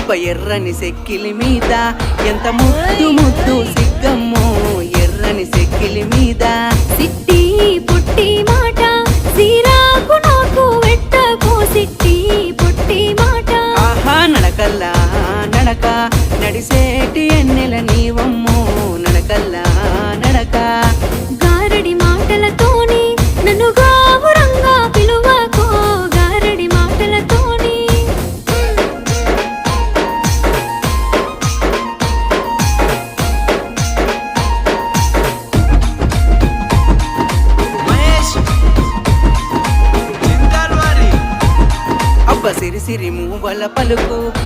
అబ్బ ఎర్రని సెక్కిలి మీద ఎంత ముద్దు ముద్దు సిగ్గమ్మో ఎర్రని సెక్కిలి మీద సిట్టి పుట్టి మాట సిరాకు నాకు వెట్టకు సిట్టి పుట్టి మాట ఆహా నడకల్లా నడక నడిసేటి ఎన్నెల నీవమ్మో నడకల్లా నడక గారడి మాటలతోని నన్ను గావురంగా పిలువకో గారడి మాటలతోని అబ్బ సిరి సిరి మూవల పలుకు